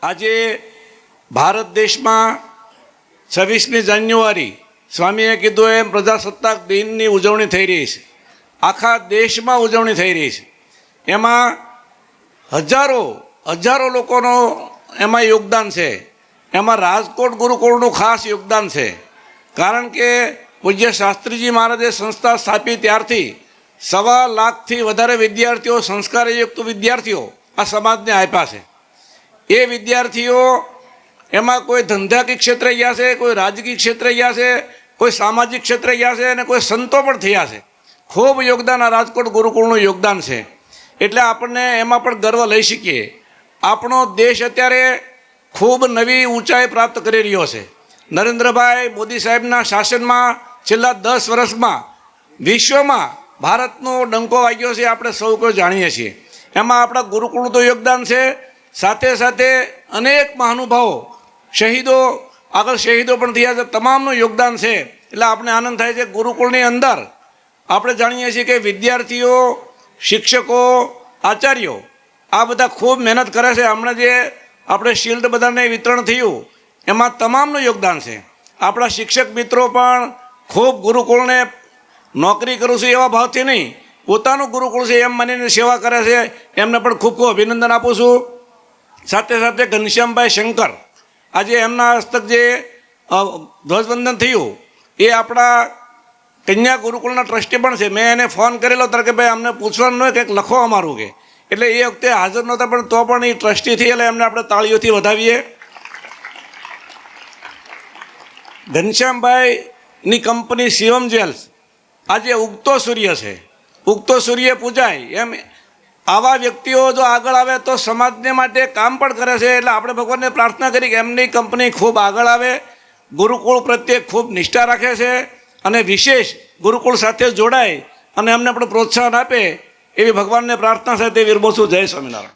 આજે ભારત દેશમાં 26મી જાન્યુઆરી સ્વામીએ કીધું એમ પ્રજાસત્તાક દિનની ઉજવણી થઈ રહી છે. આખા દેશમાં ઉજવણી થઈ રહી છે. એમાં હજારો લોકોનો એમાં યોગદાન છે. એમાં રાજકોટ ગુરુકુળનું ખાસ યોગદાન છે. કારણ કે પૂજ્ય શાસ્ત્રીજી મહારાજે સંસ્થા સ્થાપી ત્યારથી 1.25 લાખથી વધારે વિદ્યાર્થીઓ, સંસ્કારયુક્ત વિદ્યાર્થીઓ આ સમાજને આપ્યા છે. એ વિદ્યાર્થીઓ એમાં કોઈ ધંધાકીય ક્ષેત્રે ગયા છે, કોઈ રાજકીય ક્ષેત્રે ગયા છે, કોઈ સામાજિક ક્ષેત્રે ગયા છે અને કોઈ સંતો પણ થયા છે. ખૂબ યોગદાન આ રાજકોટ ગુરુકુળનું યોગદાન છે. એટલે આપણને એમાં પણ ગર્વ લઈ શકીએ. આપણો દેશ અત્યારે ખૂબ નવી ઊંચાઈ પ્રાપ્ત કરી રહ્યો છે. નરેન્દ્રભાઈ મોદી સાહેબના શાસનમાં છેલ્લા 10 વર્ષમાં વિશ્વમાં ભારતનો ડંકો વાગ્યો છે, આપણે સૌ કોઈ જાણીએ છીએ. એમાં આપણા ગુરુકુળનું તો યોગદાન છે, સાથે સાથે અનેક મહાનુભાવો, શહીદો પણ થયા છે, તમામનું યોગદાન છે. એટલે આપણે આનંદ થાય છે. ગુરુકુળની અંદર આપણે જાણીએ છીએ કે વિદ્યાર્થીઓ, શિક્ષકો, આચાર્યો આ બધા ખૂબ મહેનત કરે છે. હમણાં જે આપણે શિલ્ડ બધાને વિતરણ થયું એમાં તમામનું યોગદાન છે. આપણા શિક્ષક મિત્રો પણ ખૂબ ગુરુકુળને નોકરી કરું છું એવા ભાવથી નહીં, પોતાનું ગુરુકુળ છે એમ માનીને સેવા કરે છે. એમને પણ ખૂબ ખૂબ અભિનંદન આપું છું. સાથે સાથે ઘનશ્યામભાઈ શંકર, આજે એમના હસ્તક જે ધ્વજવંદન થયું એ આપણા કન્યા ગુરુકુળના ટ્રસ્ટી પણ છે. મેં એને ફોન કરેલો ત્યારે કે ભાઈ અમને પૂછવાનું હોય કંઈક લખો અમારું કે. એટલે એ વખતે હાજર નહોતા પણ તો પણ એ ટ્રસ્ટી થઈ, એટલે એમને આપણે તાળીઓથી વધાવીએ. ઘનશ્યામભાઈની કંપની શિવમ જ્વેલ્સ આજે ઉગતો સૂર્ય છે. ઉગતો સૂર્ય પૂજાય એમ આવા વ્યક્તિઓ જો આગળ આવે તો સમાજને માટે કામ પણ કરે છે. એટલે આપણે ભગવાનને પ્રાર્થના કરી કે એમની કંપની ખૂબ આગળ આવે, ગુરુકુળ પ્રત્યે ખૂબ નિષ્ઠા રાખે છે અને વિશેષ ગુરુકુળ સાથે જોડાય અને એમને પણ પ્રોત્સાહન આપે એવી ભગવાનને પ્રાર્થના સાથે વિરમું છું. જય સ્વામિનારાયણ.